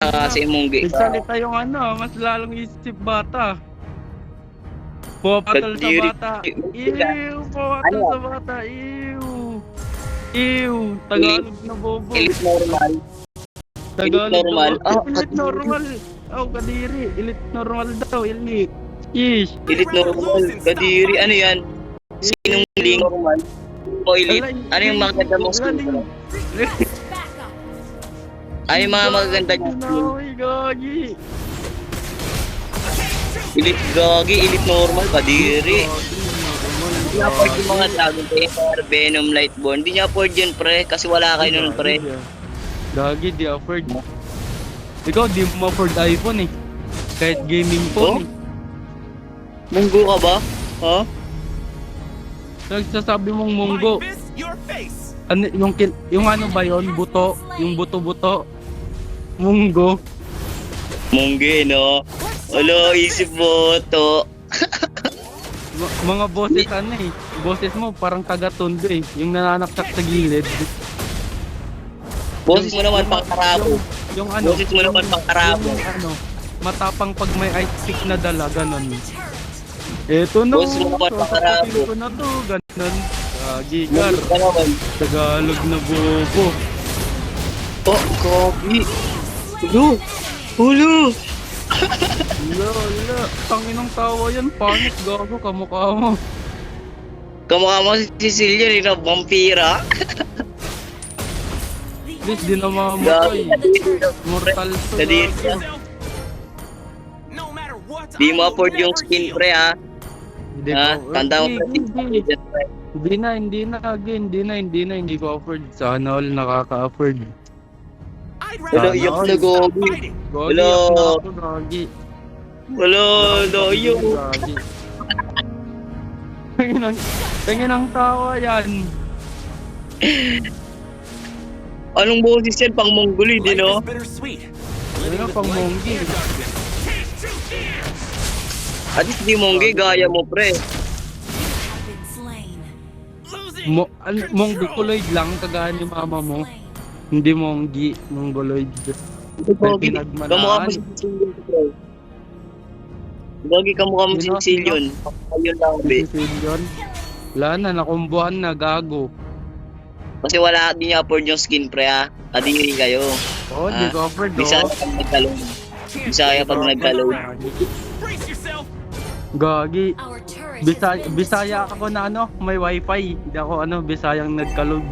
kasi Munggi. Nagsalita yung ano, mas lalong isip bata. Pumapatol sa bata. Ew! Pumapatol sa bata. Ew! Ew! Tagalog na bobo. Elite normal. Tagalog normal. na bobo. Elite normal. Oh, kadiri. Elite normal daw. Elite. Yeesh. Elite normal. Kadiri. Ano yan? Sinungaling normal. O elite. Ano yung maganda mong skin? Ano yung mga magaganda yung skin? Ay, gagi. Elite gagi. Elite normal. Kadiri. Hindi niya afford yung mga Dragon Tamer, Venom, Lightborn. Hindi niya afford yun, pre. Kasi wala kayo nun, pre. Gagi, di afford. Ikaw, di mo afford iPhone eh. Kahit gaming phone eh. Munggo ka ba? Ha? Nagsasabi mong munggo. Ano, yung ano ba yon? Buto? Yung buto-buto? Munggo? Munggi, no? Alo, isip mo to. Mga boses ano eh. Boses mo parang taga-tondo eh. Yung nananaksak sa gilid. Boses mo naman pang karabo. Yung ano? Boses mo naman pang karabo. Yung ano? Matapang pag may ice pick na dala, ganon. Eto no, Boses mo naman pang karabo. sasapitin ko na to, ganon. Gigar, Munggo ka naman. Tagalog na bobo. Oh, kopi. Hulo! Hulo! Wala. Tanginang tawa yan, pangit gago, kamukha mo. Kamukha mo si Cecilia, ni na vampira. Please, di na mamamatay. Mortal to. Kadiri. gago. Di mo afford yung skin, pre, ha? Hindi Ha? ko. Tanda mo, pre. Hindi ko afford. Sana all nakaka-afford. Hello, iyok na gogi. Gagi, Hello. yak na ako, gagi. Hello, loyo. Gagi. Tingin ang tawa yan. Anong boses yan? Pang Mongoli, di no? Ano pang monggi? At least di Monggi, gaya mo, pre. Mongoloid lang, kagaya ni mama mo. Hindi monggi, mongoloid. Gogi, pinagmanaan. kamukha mo si Cecilion, pre. Gogi, kamukha mo si Sino? Cecilion. Ayun lang, be. Yun. Wala na, nakumbuhan na, gago. Kasi wala, di niya afford yung skin, pre, ha? Kadiri kayo. Oo, di ko afford, Bisaya pag nagkalong. Bisaya pag nagkalong. Gagi. Bisaya ako na ano, may wifi. Hindi ako ano, Bisayang nagkalog.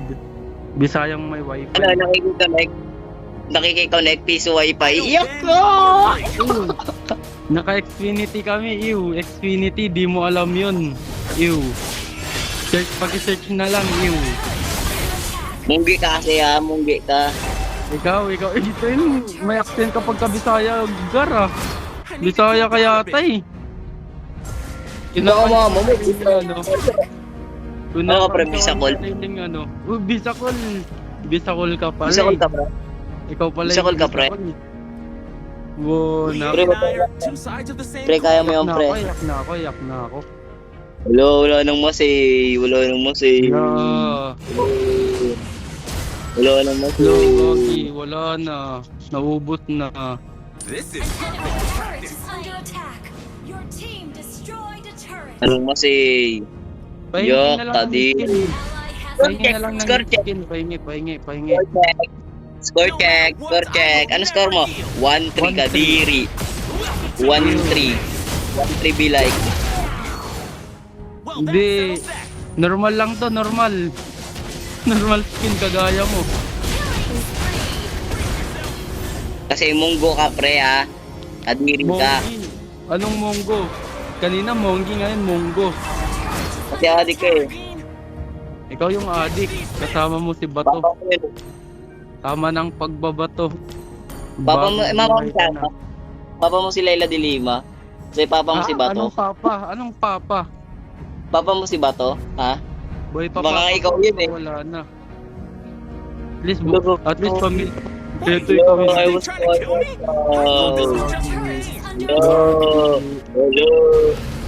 Bisayang may wifi. Ano, nakikiconnect, piso wifi. Iyak ko! Naka-Xfinity kami, ew. Xfinity, di mo alam yun. Ew. Pag-search na lang, ew. Munggi ka kasi, ha? Munggi ka. Ikaw, ito yun. May accent kapag ka Bisaya, gar ah. Bisaya kaya tay. Baka mama mo, ano. Ano ka, pre, Bisacol? Ano. Bisacol. Bisacol ka pala. Bisacol ka, pre. Ikaw pala. Bisacol ka, pre. Wow, Pre, pre, kaya mo yung pre. Yak na ako. Wala nang masay. Wala nang masay. Yeah. Wala nang masay. Hello, Gogi. Wala na. Naubos na. Anong masay? Pahingi Yok, na lang tadi. ng skin. Pahingi na lang ng Score check. skin. Pahingi. Score check. Ano score mo? 1-3 Kadiri. 1-3. 1-3 be like. Hindi. Normal lang to, normal. Normal skin kagaya mo. Kasi munggo ka, pre, ha? Kadiri ka. Monggi. Anong monggo? Kanina monggi, ngayon monggo. Kasi adik ka, eh. Ikaw yung adik. Kasama mo si Bato. Papa mo yun. Tama ng pagbabato. Papa mo, mama mo Bagong siya, buhay ka no? Papa mo si Layla de Lima. Kasi papa mo si Bato. Anong papa? Papa mo si Bato, ha? Boy, Baka ikaw yun, eh. Wala na. At Logo. least pamilya. Ito Hello, yung I was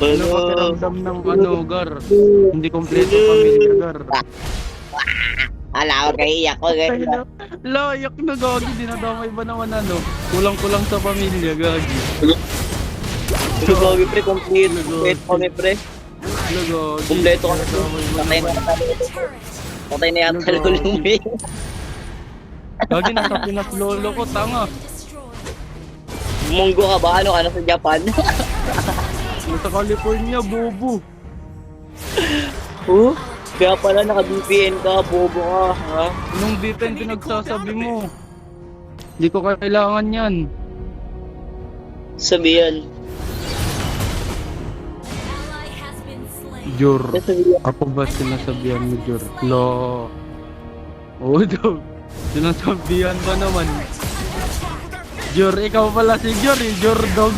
Ano pakiramdam ng ano, Gar? Hindi kompleto pamilya, Gar. Ala, wag kayo iyak ko. Ay, layak na gagi, dinadamay ba naman ano? Kulang-kulang sa pamilya, gagi. Gagi pre, complete. Complete kami pre. Gagi. Kompleto kami. Dinadamay ba Patay naman? na yata lulong eh. Gagi, nasa Pinas lolo ko, tanga. Munggo ka ba? Ano ka na sa Japan? Nasa California, bobo. Oh? Kaya pala naka-VPN ka, bobo ka, ha? Anong VPN pinagsasabi mo? Hindi ko kailangan yan. Sabihan. Jor. Sabihan. Ako ba sinasabihan mo, Jor? Lo. Oo daw. Sinasabihan ba naman? Jor, ikaw pala si Jor eh. Jor dog.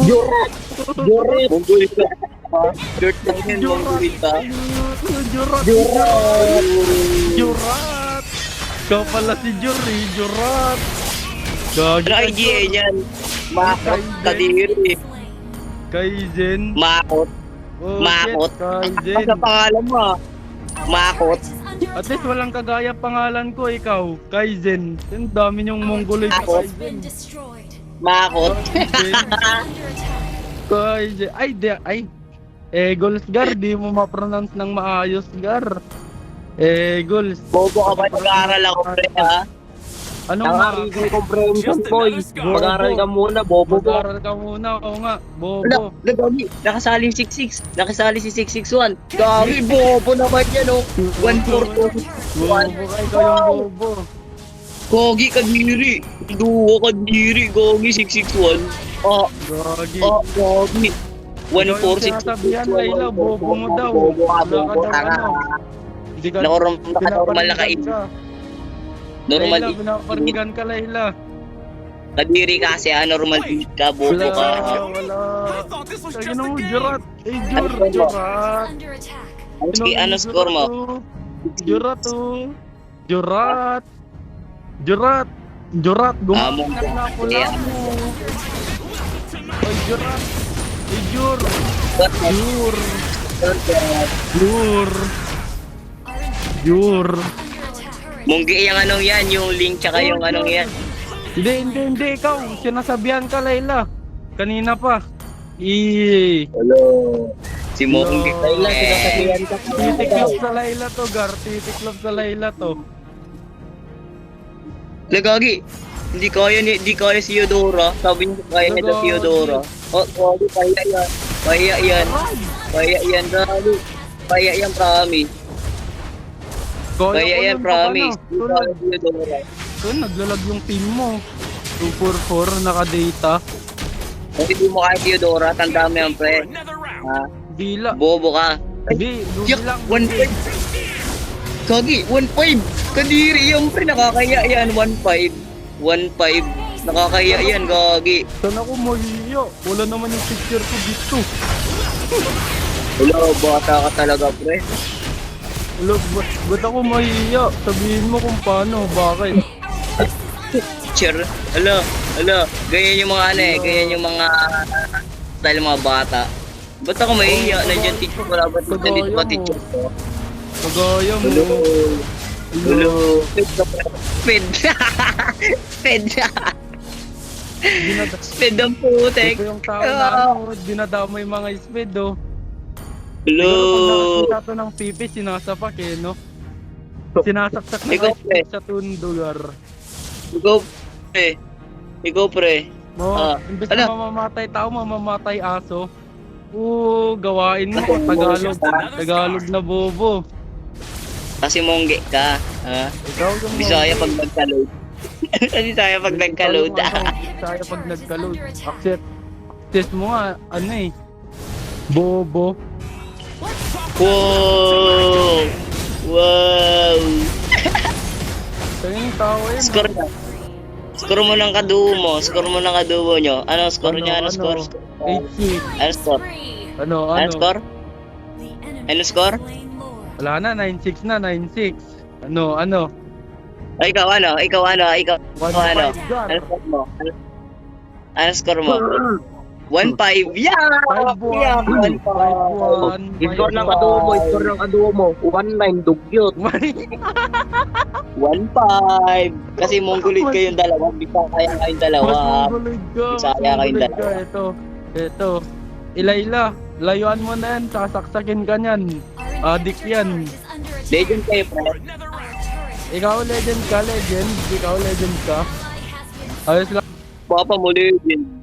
Jorat! Jorat! Munggulit ka. Dirt lang yun, munggulit ka. Jorat. Jorat! Jorat. Ikaw pala si Jor eh. Jorat. Gagi Ano ka, IGA Jor. niyan? Makot, kadiri. Kaizen. Makot. Oh, Makot. shit, Ano Kaizen. sa pangalan mo? Makot. At least walang kagaya pangalan ko, ikaw. Kaizen. Yung dami niyong Mongoloid na Ako. Kaizen. Makot. Kaizen. Ay. Eagles, Gar. Di mo ma-pronounce ng maayos, Gar. Eagles. Bobo ka ba? Nag-aaral ako, pre, ha? Anong Nang-aaral comprehension, boy. Mag-aaral ka muna, bobo ka. Mag-aaral ka muna. Oo nga. Wala, Bobo. nagami. Nakasali 66. Nakasali si 661. Gagi, bobo naman yan, oh. 142. Bobo ka. Ikaw yung bobo. Gogi, kadiri. Duwa, kadiri. Gogi, 661. Gagi. Gogi. Ikaw yung 146. sinasabihan, Layla. Bobo mo daw. Bobo ka, Wala ka bobo. daw Tanga. ano. Hindi ka Normal na pinaparinggan kain. ka. Normal. Layla, pinaparinggan ka, Layla. Kadiri kasi, ha? Normal ka, bobo Wala, ka. wala. Ayun mo, Jurat. Jurat. Ano score mo? Jurat to. Jurat. Jurat. Jurat. Among Gumawa na pula yeah. mo. Ay, Jurat. Ay, Jur. Jur. Jur. Jur. Munggi yung anong yan, yung link tsaka yung anong yan. Hindi. Ikaw, sinasabihan ka, Layla. Kanina pa. Hello. Si Munggi. Hello. Sinasabihan ka. Titiklop sa Layla to, Gar. Titiklop sa Layla to. Nagagi. Hindi kaya si Eudora. Sabi niya kaya niya si Eudora. Oh, sorry, kaya yan. Kaya yan. Kaya yan, Gagi. Kaya yan, promise. Kaya yan, promise. Hindi kaya si Eudora. So, naglalag yung team mo. 244, naka-data. Kung hindi mo kaya si Eudora, tanda mo yan, pre. Ha? Dila. Bobo ka. Hindi, dugi Yak, lang. 1.5. Gagi, 1.5. Kadiri yan, pre. Nakakaya yan, 1.5. 1.5. Nakakaya yan, Gagi. Saan ako mahihiya? Wala naman yung picture ko dito. Wala, bata ka talaga, pre. Wala, ba't ako mahihiya? Sabihin mo kung paano, bakit? Teacher, ala, ganyan yung mga ano eh, ganyan yung mga style mga bata. Ba't ako mahihiya? Nandiyan teacher ko, wala ba't nandito pa teacher ko? Kagaya mo. Hello. Sped. Sped. Sped ang putek. Ito yung tao na ano, dinadamay mga speed, oh. Hello. Pag nakakita to ng pipi, sinasapak eh, no? Sinasaksak na Ikaw, pre. sa tundugar. Ikaw, pre. Imbes ala. na mamamatay tao, mamamatay aso. Gawain mo, Tagalog na bobo. Kasi mongge ka. Ha? Ikaw yung Bisaya pag nagka-load. Bisaya pag nagka-load. Bisaya pag nagka-load. Access mo nga, ano eh. Bobo. Wow. Kaya yung tao yun. Score na. Score mo ng kaduo mo. Score mo ng kaduo nyo. Ano score niya? Ano score? 8-6. Ano score? Ano? Ano score? Ano score? Wala na, 9-6 na, 9-6. Ano? Ay, ikaw ano? Ikaw ano? 1-5 Ano score mo? Ano score mo? 1-5. Yeah! 5-1. Yeah! 1-5. 5-1. Score ng kaduo mo, score ng kaduo mo. 1-9, dugyot. 1-5. Kasi mongoloid kayong dalawa. Bisaya kayong dalawa. Mas mongoloid ka. Bisaya kayong Mongoloid ka. dalawa. Ito. Ilayla. Layuan mo na yan. Sasaksakin ka niyan. Adik yan. Legend kayo, pre. Ikaw legend ka, legend. Ikaw legend ka. Ayos lang. Papa mo legend.